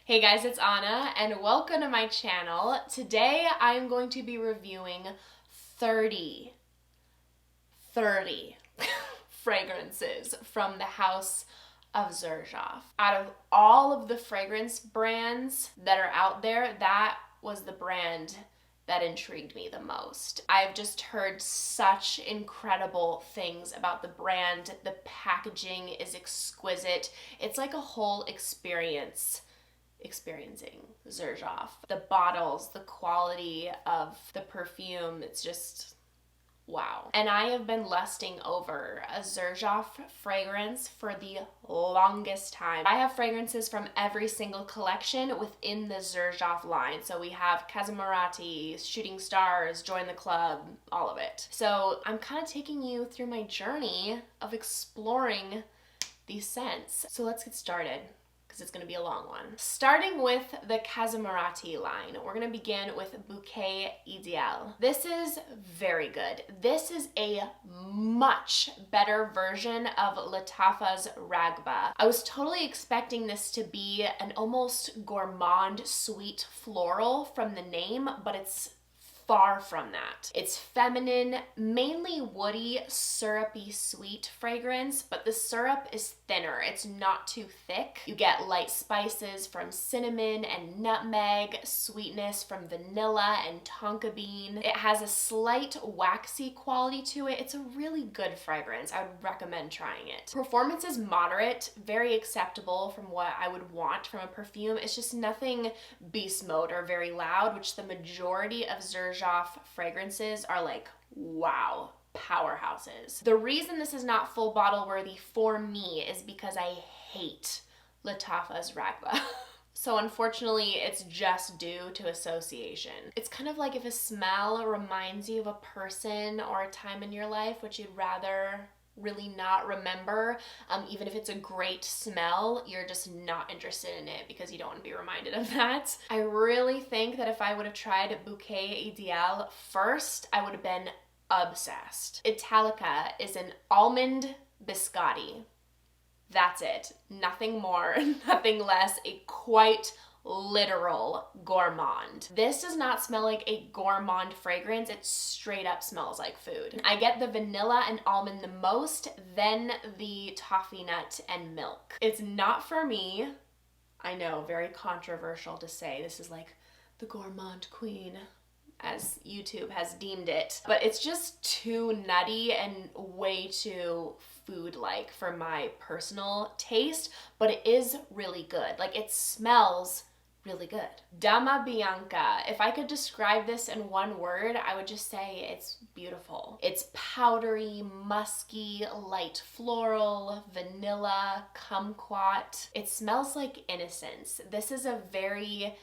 Hey guys, it's Anna and welcome to my channel. Today I'm going to be reviewing 30 fragrances from the house of Xerjoff. Out of all of the fragrance brands that are out there, that was the brand that intrigued me the most. I've just heard such incredible things about the brand. The packaging is exquisite. It's like a whole experiencing Xerjoff. The bottles, the quality of the perfume, it's just wow. And I have been lusting over a Xerjoff fragrance for the longest time. I have fragrances from every single collection within the Xerjoff line. So we have Casamorati, Shooting Stars, Join the Club, all of it. So I'm kind of taking you through my journey of exploring these scents. So let's get started, because it's going to be a long one. Starting with the Casamorati line, we're going to begin with Bouquet Ideale. This is very good. This is a much better version of Lattafa's Ragba. I was totally expecting this to be an almost gourmand sweet floral from the name, but it's far from that. It's feminine, mainly woody, syrupy, sweet fragrance, but the syrup is thinner. It's not too thick. You get light spices from cinnamon and nutmeg, sweetness from vanilla and tonka bean. It has a slight waxy quality to it. It's a really good fragrance. I would recommend trying it. Performance is moderate, very acceptable from what I would want from a perfume. It's just nothing beast mode or very loud, which the majority of Xerjoff fragrances are like, wow, powerhouses. The reason this is not full bottle worthy for me is because I hate Lattafa's Ragba. So unfortunately, it's just due to association. It's kind of like if a smell reminds you of a person or a time in your life which you'd rather really not remember, even if it's a great smell, you're just not interested in it because you don't want to be reminded of that. I really think that if I would have tried Bouquet Ideale first, I would have been obsessed. Italica is an almond biscotti. That's it. Nothing more, nothing less. A quite literal gourmand. This does not smell like a gourmand fragrance. It straight up smells like food. I get the vanilla and almond the most, then the toffee nut and milk. It's not for me. I know, very controversial to say. This is like the gourmand queen, as YouTube has deemed it, but it's just too nutty and way too food-like for my personal taste, but it is really good. Like, it smells really good. Dama Bianca. If I could describe this in one word, I would just say it's beautiful. It's powdery, musky, light floral, vanilla, kumquat. It smells like innocence. This is a very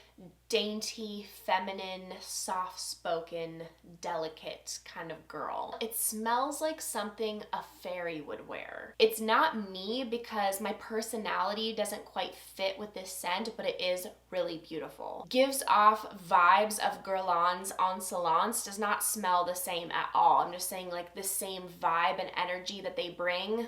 dainty, feminine, soft-spoken, delicate kind of girl. It smells like something a fairy would wear. It's not me because my personality doesn't quite fit with this scent, but it is really beautiful. Gives off vibes of Guerlain's Insolence. Does not smell the same at all. I'm just saying, like, the same vibe and energy that they bring,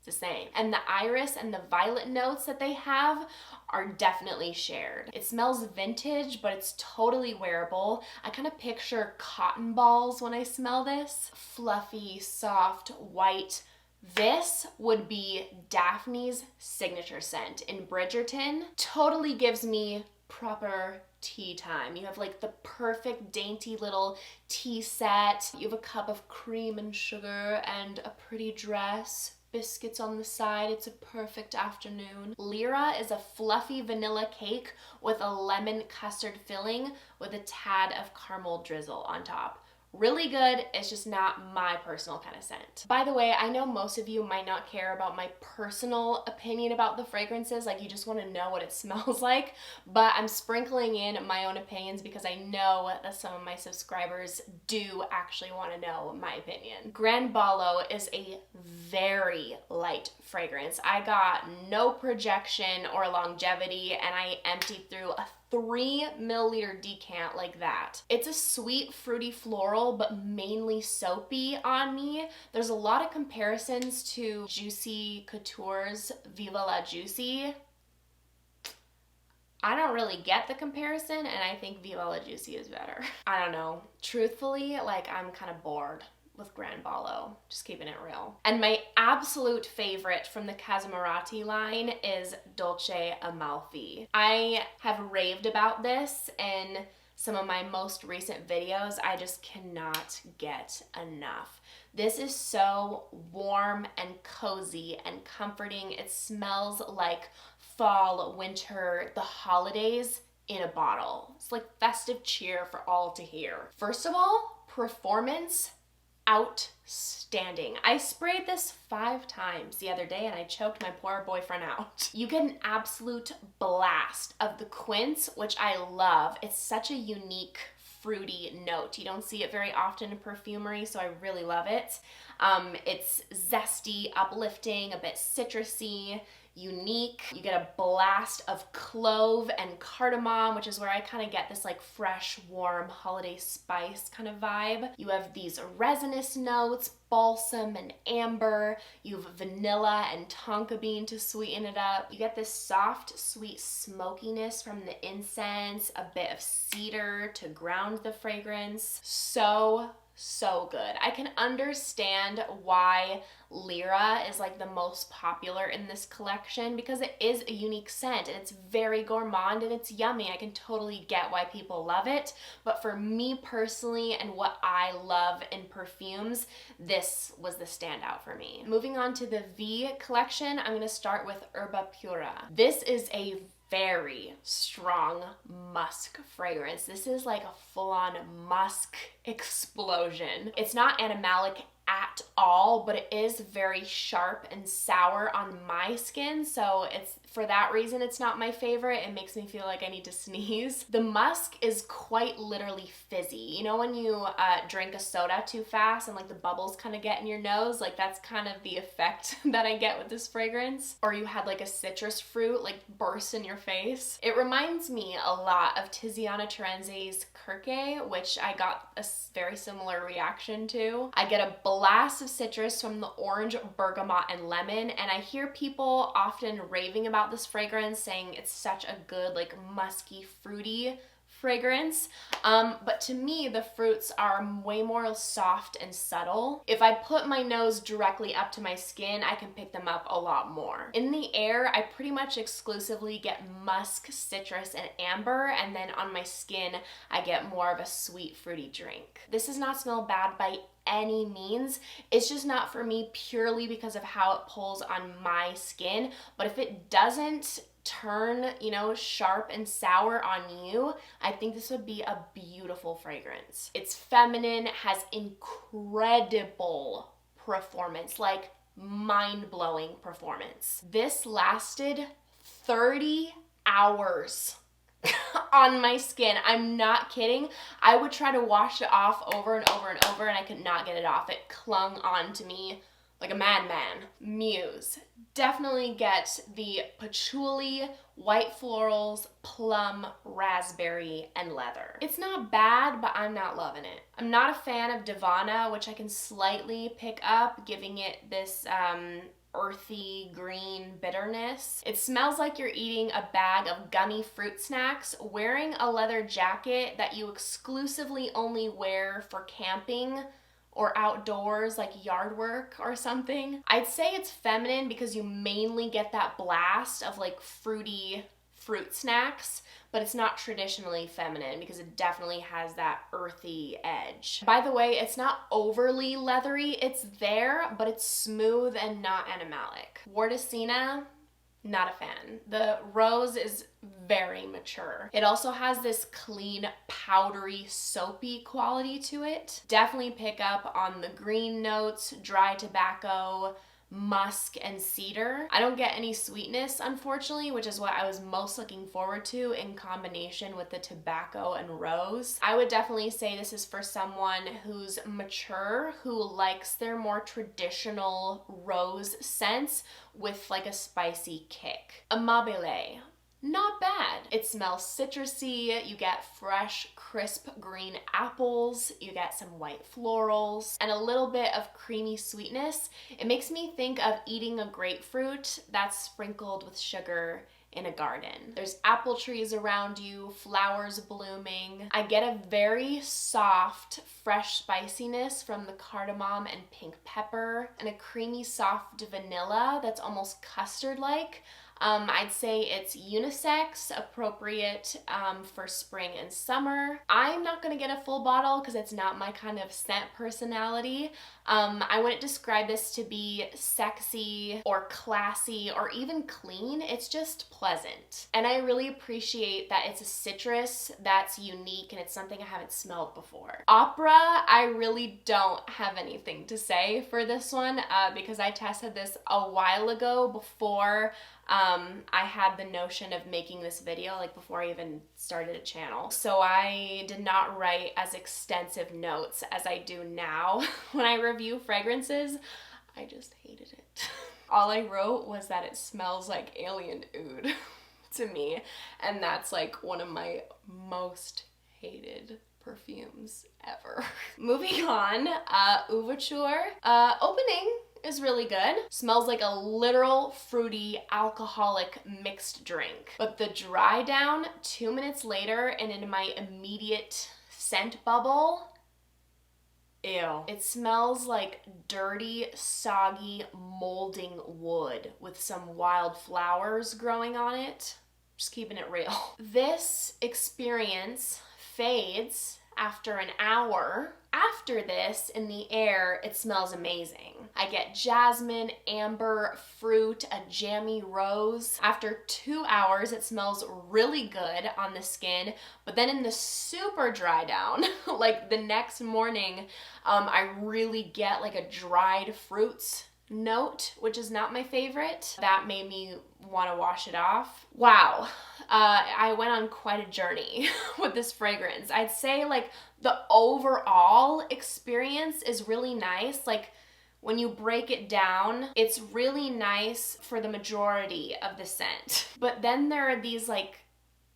the same. And the iris and the violet notes that they have are definitely shared. It smells vintage, but it's totally wearable. I kind of picture cotton balls when I smell this. Fluffy, soft, white. This would be Daphne's signature scent in Bridgerton. Totally gives me proper tea time. You have like the perfect dainty little tea set. You have a cup of cream and sugar and a pretty dress. Biscuits on the side. It's a perfect afternoon. Lira is a fluffy vanilla cake with a lemon custard filling with a tad of caramel drizzle on top. Really good. It's just not my personal kind of scent. By the way, I know most of you might not care about my personal opinion about the fragrances, like you just want to know what it smells like, but I'm sprinkling in my own opinions because I know that some of my subscribers do actually want to know my opinion. Gran Ballo is a very light fragrance. I got no projection or longevity, and I emptied through a 3 milliliter decant like that. It's a sweet, fruity floral, but mainly soapy on me. There's a lot of comparisons to Juicy Couture's Viva La Juicy. I don't really get the comparison, and I think Viva La Juicy is better. I don't know. Truthfully, like, I'm kind of bored with Gran Ballo, just keeping it real. And my absolute favorite from the Casimarati line is Dolce Amalfi. I have raved about this in some of my most recent videos. I just cannot get enough. This is so warm and cozy and comforting. It smells like fall, winter, the holidays in a bottle. It's like festive cheer for all to hear. First of all, performance, outstanding. I sprayed this 5 times the other day and I choked my poor boyfriend out. You get an absolute blast of the quince, which I love. It's such a unique fruity note. You don't see it very often in perfumery, so I really love it. It's zesty, uplifting, a bit citrusy, unique. You get a blast of clove and cardamom, which is where I kind of get this like fresh, warm holiday spice kind of vibe. You have these resinous notes, balsam and amber. You have vanilla and tonka bean to sweeten it up. You get this soft, sweet smokiness from the incense, a bit of cedar to ground the fragrance. So good. I can understand why Lira is like the most popular in this collection because it is a unique scent and it's very gourmand and it's yummy. I can totally get why people love it, but for me personally and what I love in perfumes, this was the standout for me. Moving on to the V collection, I'm gonna start with Erba Pura. This is a very strong musk fragrance. This is like a full-on musk explosion. It's not animalic at all, but it is very sharp and sour on my skin, so it's for that reason it's not my favorite. It makes me feel like I need to sneeze. The musk is quite literally fizzy. You know when you drink a soda too fast and like the bubbles kind of get in your nose? Like that's kind of the effect that I get with this fragrance. Or you had like a citrus fruit like burst in your face. It reminds me a lot of Tiziana Terenzi's Kirke, which I got a very similar reaction to. I get a blast of citrus from the orange, bergamot, and lemon, and I hear people often raving about this fragrance, saying it's such a good, like, musky, fruity fragrance, but to me the fruits are way more soft and subtle. If I put my nose directly up to my skin, I can pick them up a lot more. In the air, I pretty much exclusively get musk, citrus, and amber, and then on my skin I get more of a sweet, fruity drink. This does not smell bad by any means. It's just not for me purely because of how it pulls on my skin, but if it doesn't turn, you know, sharp and sour on you, I think this would be a beautiful fragrance. It's feminine, has incredible performance, like mind-blowing performance. This lasted 30 hours on my skin. I'm not kidding. I would try to wash it off over and over and over and I could not get it off. It clung on to me like a madman. Muse. Definitely get the patchouli, white florals, plum, raspberry, and leather. It's not bad, but I'm not loving it. I'm not a fan of Divana, which I can slightly pick up, giving it this earthy green bitterness. It smells like you're eating a bag of gummy fruit snacks, wearing a leather jacket that you exclusively only wear for camping or outdoors, like yard work or something. I'd say it's feminine because you mainly get that blast of like fruity fruit snacks, but it's not traditionally feminine because it definitely has that earthy edge. By the way, it's not overly leathery. It's there, but it's smooth and not animalic. Wardasina, not a fan. The rose is very mature. It also has this clean, powdery, soapy quality to it. Definitely pick up on the green notes, dry tobacco, musk, and cedar. I don't get any sweetness, unfortunately, which is what I was most looking forward to in combination with the tobacco and rose. I would definitely say this is for someone who's mature, who likes their more traditional rose scents with like a spicy kick. Amabile. Not bad. It smells citrusy, you get fresh, crisp green apples, you get some white florals, and a little bit of creamy sweetness. It makes me think of eating a grapefruit that's sprinkled with sugar in a garden. There's apple trees around you, flowers blooming. I get a very soft, fresh spiciness from the cardamom and pink pepper, and a creamy, soft vanilla that's almost custard-like. I'd say it's unisex, appropriate for spring and summer. I'm not gonna get a full bottle because it's not my kind of scent personality. I wouldn't describe this to be sexy or classy or even clean. It's just pleasant. And I really appreciate that it's a citrus that's unique and it's something I haven't smelled before. Opera, I really don't have anything to say for this one because I tested this a while ago before I had the notion of making this video, like before I even started a channel. So I did not write as extensive notes as I do now when I review fragrances. I just hated it. All I wrote was that it smells like alien oud to me, and that's like one of my most hated perfumes ever. Moving on, Ouverture. Opening is really good. Smells like a literal fruity alcoholic mixed drink. But the dry down 2 minutes later and in my immediate scent bubble, ew. It smells like dirty, soggy, molding wood with some wild flowers growing on it. Just keeping it real. This experience fades after an hour. After this, in the air, it smells amazing. I get jasmine, amber, fruit, a jammy rose. After 2 hours, it smells really good on the skin, but then in the super dry down, like the next morning, I really get like a dried fruits note, which is not my favorite. That made me want to wash it off. Wow. I went on quite a journey with this fragrance. I'd say like the overall experience is really nice. Like when you break it down, it's really nice for the majority of the scent. But then there are these like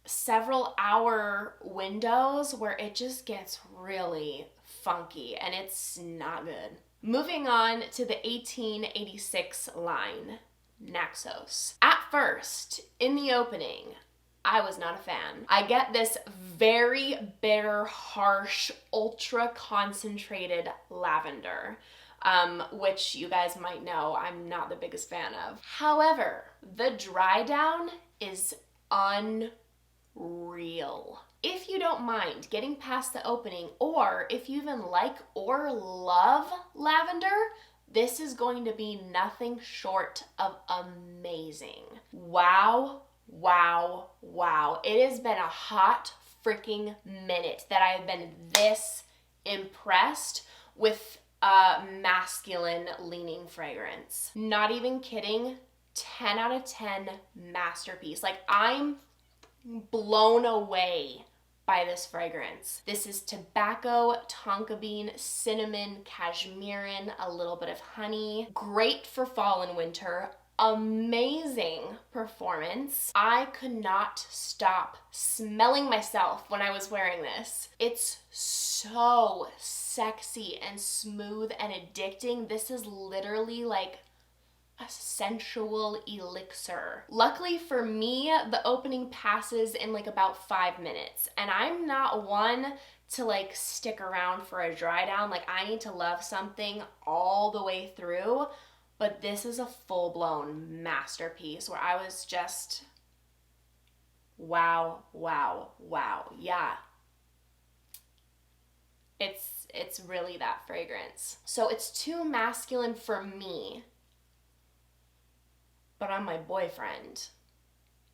several hour windows where it just gets really funky and it's not good. Moving on to the 1886 line, Naxos. At first, in the opening, I was not a fan. I get this very bitter, harsh, ultra concentrated lavender, which you guys might know I'm not the biggest fan of. However, the dry down is unreal. If you don't mind getting past the opening, or if you even like or love lavender, this is going to be nothing short of amazing. Wow, wow, wow. It has been a hot freaking minute that I have been this impressed with a masculine leaning fragrance. Not even kidding, 10 out of 10 masterpiece. Like I'm blown away by this fragrance. This is tobacco, tonka bean, cinnamon, cashmerean, a little bit of honey. Great for fall and winter. Amazing performance. I could not stop smelling myself when I was wearing this. It's so sexy and smooth and addicting. This is literally like a sensual elixir. Luckily for me, the opening passes in like about 5 minutes, and I'm not one to like stick around for a dry down. Like I need to love something all the way through, but this is a full-blown masterpiece where I was just wow, wow, wow. Yeah. It's really that fragrance. So it's too masculine for me, but I'm my boyfriend.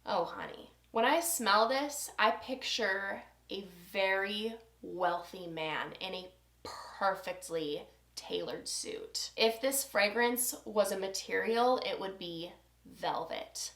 Oh, honey. When I smell this, I picture a very wealthy man in a perfectly tailored suit. If this fragrance was a material, it would be velvet.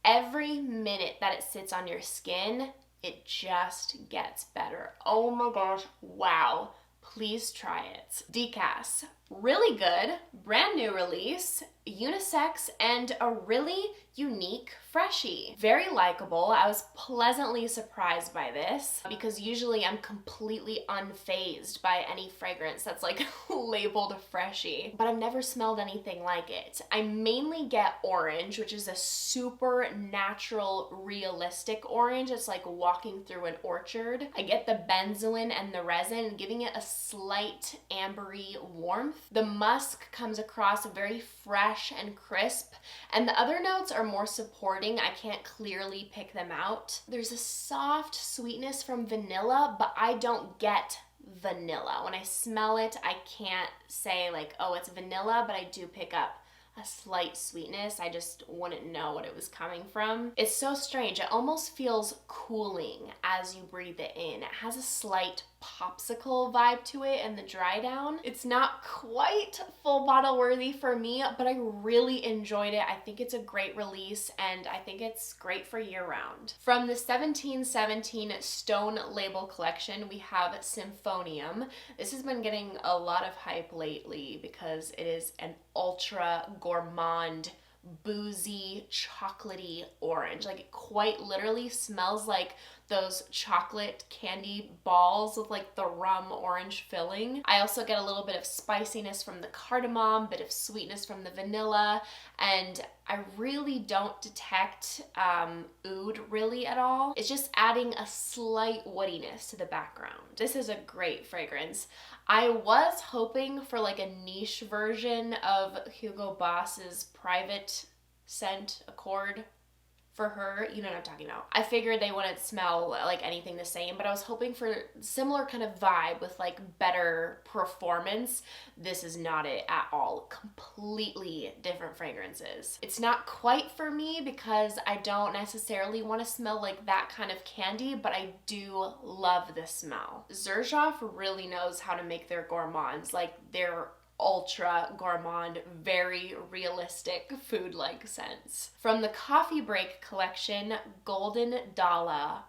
Every minute that it sits on your skin, it just gets better. Oh my gosh, wow. Please try it. Decas, Really good, brand new release, unisex, and a really unique freshie. Very likable. I was pleasantly surprised by this because usually I'm completely unfazed by any fragrance that's like labeled freshie, but I've never smelled anything like it. I mainly get orange, which is a super natural, realistic orange. It's like walking through an orchard. I get the benzoin and the resin, giving it a slight ambery warmth. The musk comes across very fresh and crisp, and the other notes are more supporting. I can't clearly pick them out. There's a soft sweetness from vanilla, but I don't get vanilla. When I smell it, I can't say like, oh, it's vanilla, but I do pick up a slight sweetness. I just wouldn't know what it was coming from. It's so strange. It almost feels cooling as you breathe it in. It has a slight popsicle vibe to it in the dry down. It's not quite full bottle worthy for me, but I really enjoyed it. I think it's a great release, and I think it's great for year round. From the 1717 Stone Label collection, we have Symphonium. This has been getting a lot of hype lately because it is an ultra gourmand, boozy, chocolatey orange. Like, it quite literally smells like those chocolate candy balls with like the rum orange filling. I also get a little bit of spiciness from the cardamom, bit of sweetness from the vanilla, and I really don't detect oud really at all. It's just adding a slight woodiness to the background. This is a great fragrance. I was hoping for like a niche version of Hugo Boss's private scent Accord for her. You know what I'm talking about. I figured they wouldn't smell like anything the same, but I was hoping for similar kind of vibe with like better performance. This is not it at all. Completely different fragrances. It's not quite for me because I don't necessarily want to smell like that kind of candy, but I do love the smell. Xerjoff really knows how to make their gourmands. Like, they're ultra gourmand, very realistic food-like scents. From the Coffee Break collection, Golden Dallah.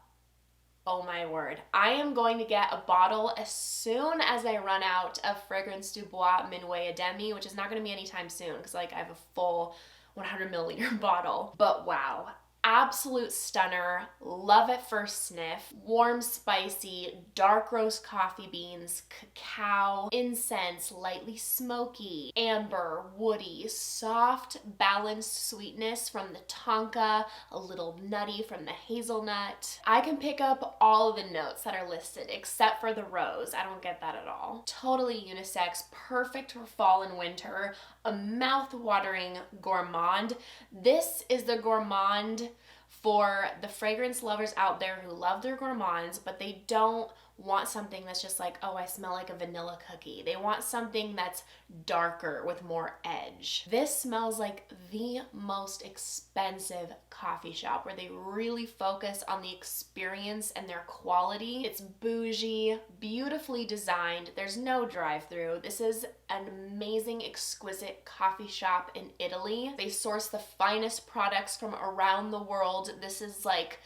Oh my word. I am going to get a bottle as soon as I run out of Fragrance du Bois Minuet Demi, which is not going to be anytime soon because like I have a full 100 milliliter bottle. But wow. Absolute stunner, love at first sniff, warm, spicy, dark roast coffee beans, cacao, incense, lightly smoky, amber, woody, soft, balanced sweetness from the tonka, a little nutty from the hazelnut. I can pick up all of the notes that are listed except for the rose. I don't get that at all. Totally unisex, perfect for fall and winter, a mouth-watering gourmand. This is the gourmand for the fragrance lovers out there who love their gourmands, but they don't want something that's just like, oh, I smell like a vanilla cookie. They want something that's darker with more edge. This smells like the most expensive coffee shop where they really focus on the experience and their quality. It's bougie, beautifully designed. There's no drive-through. This is an amazing, exquisite coffee shop in Italy. They source the finest products from around the world. This is like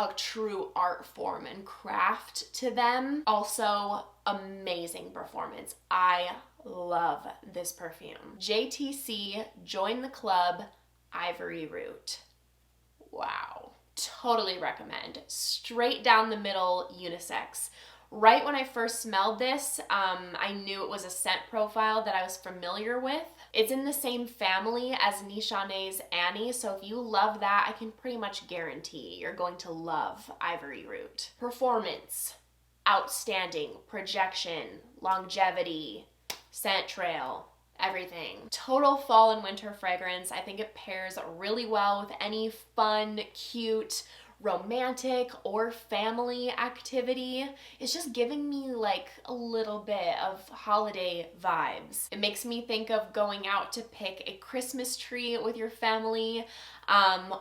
a true art form and craft to them. Also, amazing performance. I love this perfume. JTC, Join the Club, Ivory Route. Wow. Totally recommend. Straight down the middle, unisex. Right when I first smelled this, I knew it was a scent profile that I was familiar with. It's in the same family as Nichonet's Annie, so if you love that, I can pretty much guarantee you're going to love Ivory Route. Performance, outstanding. Projection, longevity, scent trail, everything. Total fall and winter fragrance. I think it pairs really well with any fun, cute, romantic or family activity. It's just giving me like a little bit of holiday vibes. It makes me think of going out to pick a Christmas tree with your family,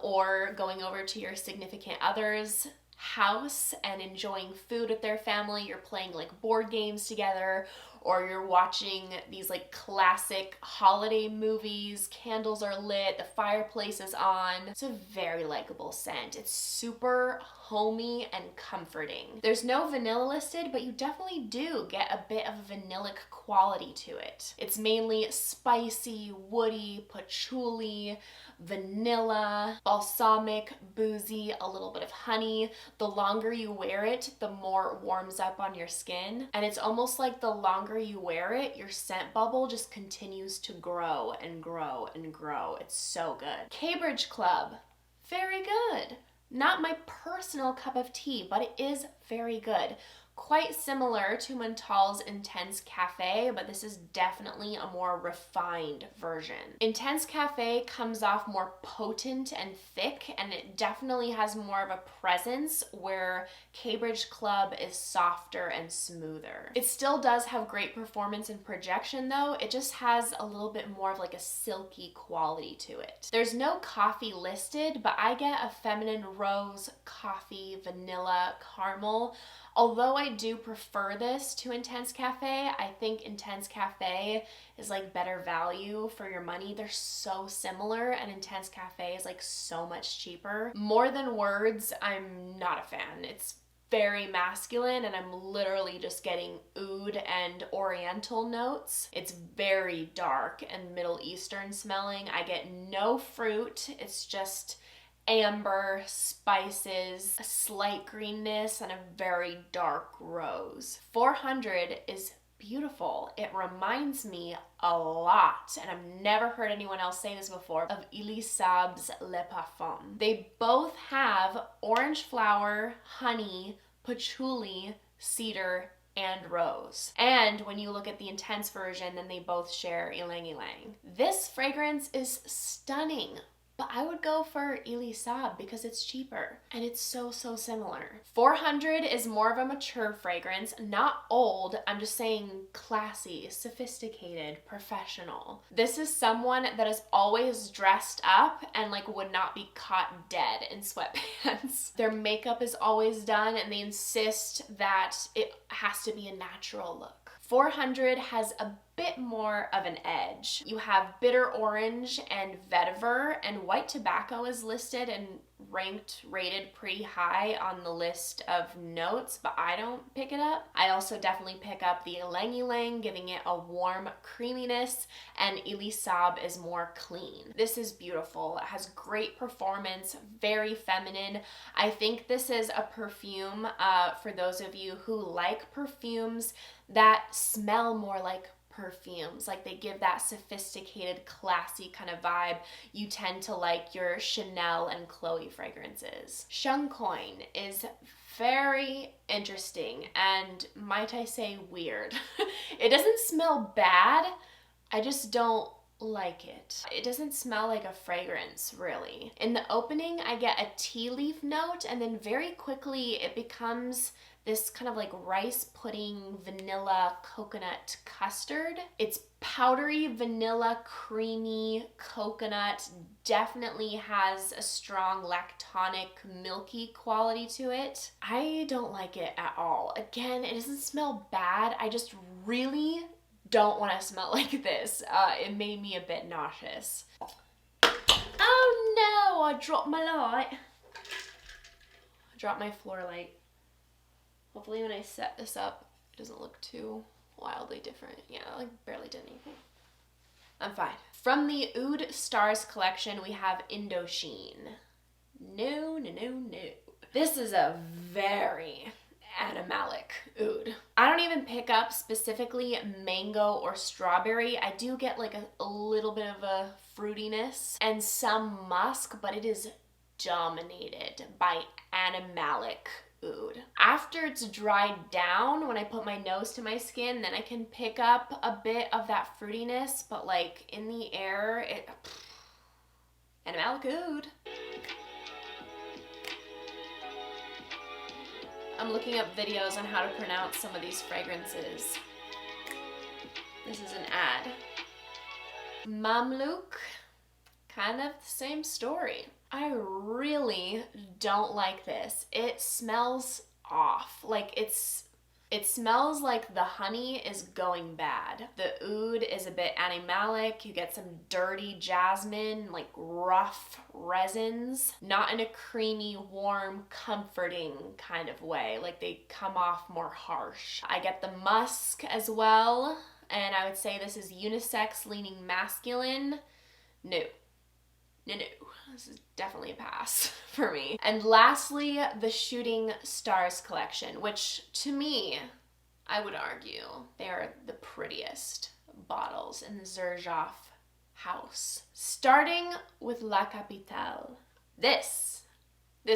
or going over to your significant other's house and enjoying food with their family. You're playing like board games together, or you're watching these like classic holiday movies, candles are lit, the fireplace is on. It's a very likable scent. It's super homey and comforting. There's no vanilla listed, but you definitely do get a bit of a vanillic quality to it. It's mainly spicy, woody, patchouli, vanilla, balsamic, boozy, a little bit of honey. The longer you wear it, the more it warms up on your skin. And it's almost like the longer you wear it, your scent bubble just continues to grow and grow and grow. It's so good. Cambridge Club, very good. Not my personal cup of tea, but it is very good. Quite similar to Mental's Intense Cafe, but this is definitely a more refined version. Intense Cafe comes off more potent and thick, and it definitely has more of a presence, where Cambridge Club is softer and smoother. It still does have great performance and projection though, it just has a little bit more of like a silky quality to it. There's no coffee listed, but I get a feminine rose, coffee, vanilla, caramel. Although I do prefer this to Intense Cafe, I think Intense Cafe is like better value for your money. They're so similar, and Intense Cafe is like so much cheaper. More Than Words, I'm not a fan. It's very masculine, and I'm literally just getting oud and oriental notes. It's very dark and Middle Eastern smelling. I get no fruit. It's just amber, spices, a slight greenness, and a very dark rose. 400 is beautiful. It reminds me a lot, and I've never heard anyone else say this before, of Elisab's Le Parfum. They both have orange flower, honey, patchouli, cedar, and rose. And when you look at the Intense version, then they both share ylang ylang. This fragrance is stunning, but I would go for Elisab because it's cheaper and it's so similar. 400 is more of a mature fragrance, not old, I'm just saying classy, sophisticated, professional. This is someone that is always dressed up and like would not be caught dead in sweatpants. Their makeup is always done, and they insist that it has to be a natural look. 400 has a bit more of an edge. You have bitter orange and vetiver, and white tobacco is listed and rated pretty high on the list of notes, but I don't pick it up. I also definitely pick up the ylang ylang, giving it a warm creaminess, and Elisab is more clean. This is beautiful. It has great performance, very feminine. I think this is a perfume for those of you who like perfumes that smell more like perfumes, like they give that sophisticated, classy kind of vibe. You tend to like your Chanel and Chloe fragrances. Shunkoin is very interesting and, might I say, weird. It doesn't smell bad, I just don't like it. It doesn't smell like a fragrance, really. In the opening, I get a tea leaf note, and then very quickly it becomes this kind of like rice pudding, vanilla, coconut custard. It's powdery, vanilla, creamy, coconut, definitely has a strong lactonic, milky quality to it. I don't like it at all. Again, it doesn't smell bad. I just really don't want to smell like this. It made me a bit nauseous. Oh no, I dropped my light. I dropped my floor light. Hopefully when I set this up, it doesn't look too wildly different. Yeah, I like barely did anything. I'm fine. From the Oud Stars collection, we have Indochine. No. This is a very animalic oud. I don't even pick up specifically mango or strawberry. I do get like a little bit of a fruitiness and some musk, but it is dominated by animalic oud. After it's dried down, when I put my nose to my skin, then I can pick up a bit of that fruitiness, but like in the air, animalic oud. I'm looking up videos on how to pronounce some of these fragrances. This is an ad. Mamluk, kind of the same story. I really don't like this. It smells off. Like it's It smells like the honey is going bad. The oud is a bit animalic. You get some dirty jasmine, like rough resins, not in a creamy, warm, comforting kind of way. Like they come off more harsh. I get the musk as well, and I would say this is unisex, leaning masculine. No. No. This is definitely a pass for me. And lastly, the Shooting Stars collection, which to me, I would argue, they are the prettiest bottles in the Xerjoff house. Starting with La Capitale. This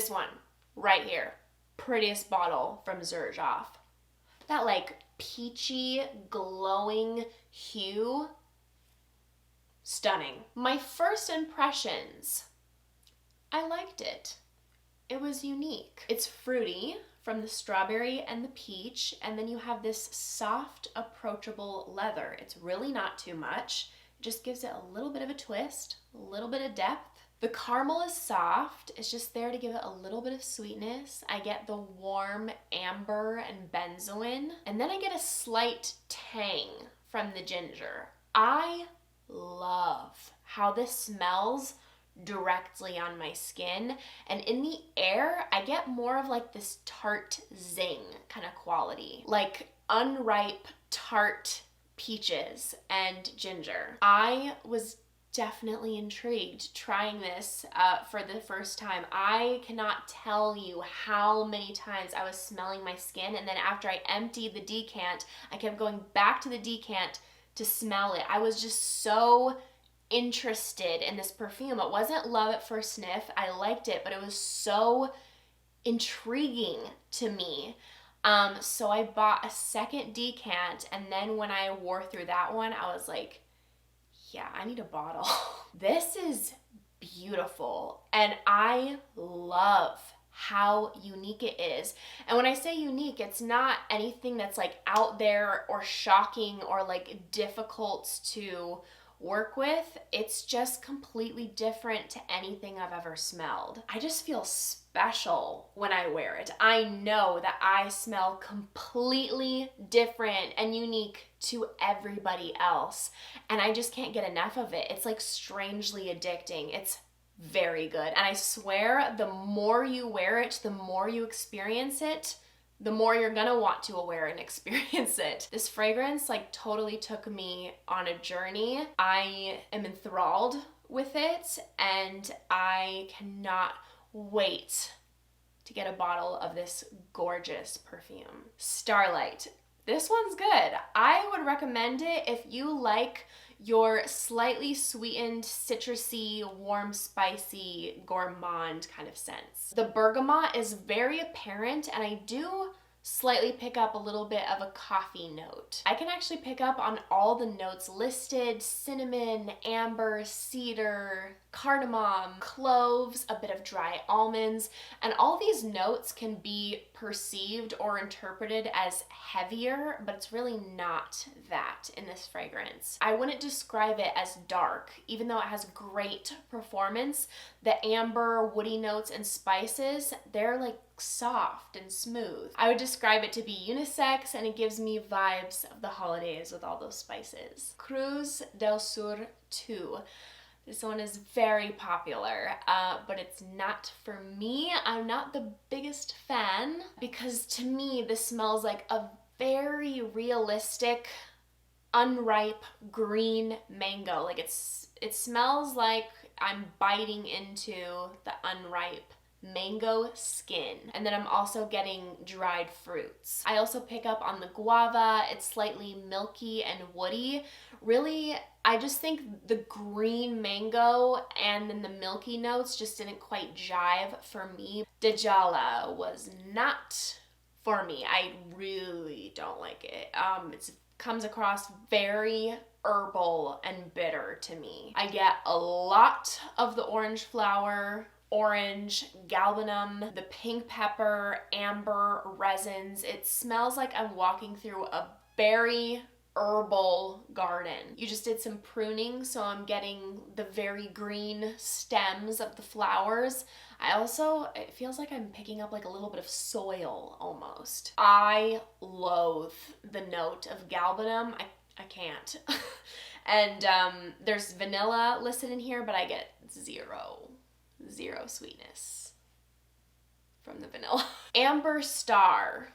one right here, prettiest bottle from Xerjoff. That like peachy, glowing hue, stunning. My first impressions, I liked it. It was unique. It's fruity from the strawberry and the peach, and then you have this soft, approachable leather. It's really not too much. It just gives it a little bit of a twist, a little bit of depth. The caramel is soft. It's just there to give it a little bit of sweetness. I get the warm amber and benzoin, and then I get a slight tang from the ginger. I love how this smells directly on my skin, and in the air I get more of like this tart zing kind of quality, like unripe tart peaches and ginger. I was definitely intrigued trying this for the first time. I cannot tell you how many times I was smelling my skin, and then after I emptied the decant, I kept going back to the decant to smell it. I was just so interested in this perfume. It wasn't love at first sniff. I liked it, but it was so intriguing to me. So I bought a second decant, and then when I wore through that one, I was like, yeah, I need a bottle. This is beautiful, and I love how unique it is. And when I say unique, it's not anything that's like out there or shocking or like difficult to work with. It's just completely different to anything I've ever smelled. I just feel special when I wear it. I know that I smell completely different and unique to everybody else, and I just can't get enough of it. It's like strangely addicting. It's very good, and I swear the more you wear it, the more you experience it, the more you're gonna want to wear and experience it. This fragrance like totally took me on a journey. I am enthralled with it, and I cannot wait to get a bottle of this gorgeous perfume. Starlight. This one's good. I would recommend it if you like your slightly sweetened, citrusy, warm, spicy, gourmand kind of scents. The bergamot is very apparent, and I do slightly pick up a little bit of a coffee note. I can actually pick up on all the notes listed: cinnamon, amber, cedar, cardamom, cloves, a bit of dry almonds, and all these notes can be perceived or interpreted as heavier, but it's really not that in this fragrance. I wouldn't describe it as dark, even though it has great performance. The amber, woody notes, and spices, they're like soft and smooth. I would describe it to be unisex, and it gives me vibes of the holidays with all those spices. Cruz del Sur II. This one is very popular, but it's not for me. I'm not the biggest fan, because to me this smells like a very realistic, unripe green mango. Like it smells like I'm biting into the unripe mango skin, and then I'm also getting dried fruits. I also pick up on the guava. It's slightly milky and woody. Really, I just think the green mango and then the milky notes just didn't quite jive for me. Dhajala was not for me. I really don't like it. It comes across very herbal and bitter to me. I get a lot of the orange flower, orange, galbanum, the pink pepper, amber resins. It smells like I'm walking through a berry herbal garden. You just did some pruning, so I'm getting the very green stems of the flowers. It feels like I'm picking up like a little bit of soil almost. I loathe the note of galbanum. I can't. And there's vanilla listed in here, but I get zero sweetness from the vanilla. Amber Star.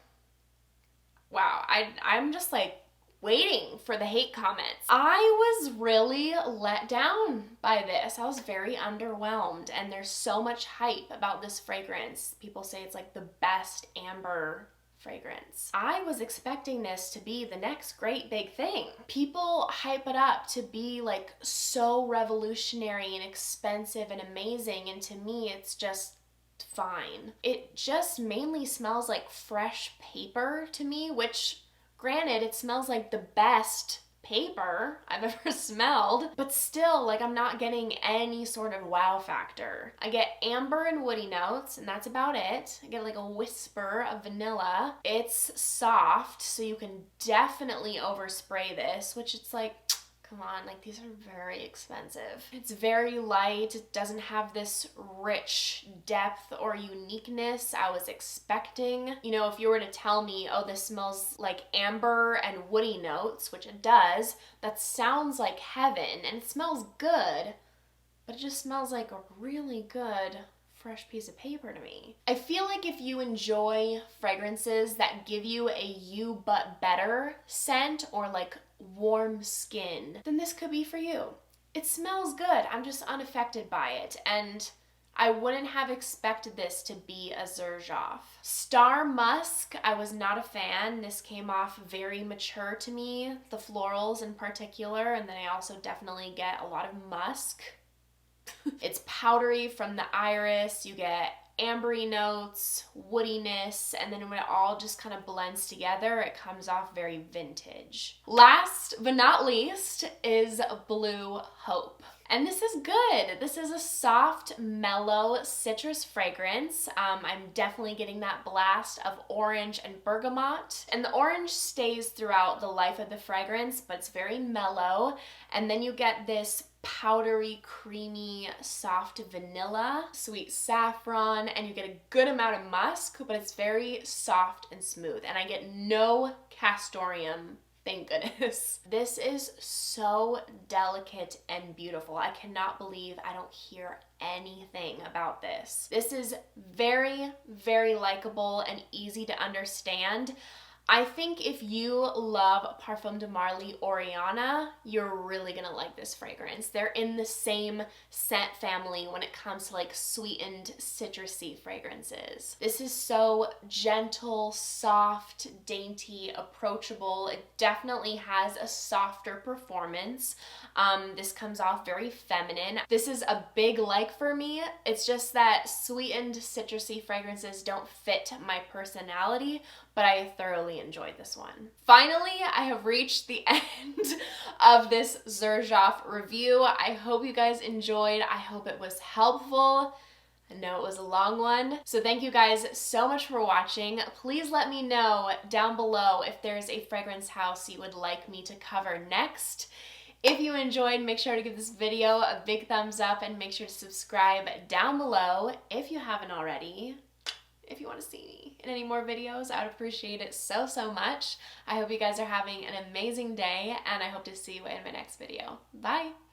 Wow, I'm just like waiting for the hate comments. I was really let down by this. I was very underwhelmed, and there's so much hype about this fragrance. People say it's like the best amber fragrance. I was expecting this to be the next great big thing. People hype it up to be like so revolutionary and expensive and amazing, and to me it's just fine. It just mainly smells like fresh paper to me, which granted, it smells like the best paper I've ever smelled, but still, like, I'm not getting any sort of wow factor. I get amber and woody notes, and that's about it. I get like a whisper of vanilla. It's soft, so you can definitely overspray this, which it's like, come on, like these are very expensive. It's very light. It doesn't have this rich depth or uniqueness I was expecting. You know, if you were to tell me, oh, this smells like amber and woody notes, which it does, that sounds like heaven, and it smells good, but it just smells like a really good fresh piece of paper to me. I feel like if you enjoy fragrances that give you a you but better scent, or like warm skin, then this could be for you. It smells good. I'm just unaffected by it, and I wouldn't have expected this to be a Xerjoff. Star Musk, I was not a fan. This came off very mature to me, the florals in particular, and then I also definitely get a lot of musk. It's powdery from the iris. You get ambery notes, woodiness, and then when it all just kind of blends together, it comes off very vintage. Last but not least is Blue Hope. And this is good. This is a soft, mellow citrus fragrance. I'm definitely getting that blast of orange and bergamot. And the orange stays throughout the life of the fragrance, but it's very mellow. And then you get this powdery, creamy, soft vanilla, sweet saffron, and you get a good amount of musk, but it's very soft and smooth. And I get no castoreum. Thank goodness. This is so delicate and beautiful. I cannot believe I don't hear anything about this. This is very, very likable and easy to understand. I think if you love Parfum de Marly Oriana, you're really gonna like this fragrance. They're in the same scent family when it comes to like sweetened citrusy fragrances. This is so gentle, soft, dainty, approachable. It definitely has a softer performance. This comes off very feminine. This is a big like for me. It's just that sweetened citrusy fragrances don't fit my personality, but I thoroughly enjoyed this one. Finally, I have reached the end of this Xerjoff review. I hope you guys enjoyed. I hope it was helpful. I know it was a long one. So thank you guys so much for watching. Please let me know down below if there's a fragrance house you would like me to cover next. If you enjoyed, make sure to give this video a big thumbs up and make sure to subscribe down below if you haven't already. If you want to see me in any more videos, I would appreciate it so, so much. I hope you guys are having an amazing day, and I hope to see you in my next video. Bye!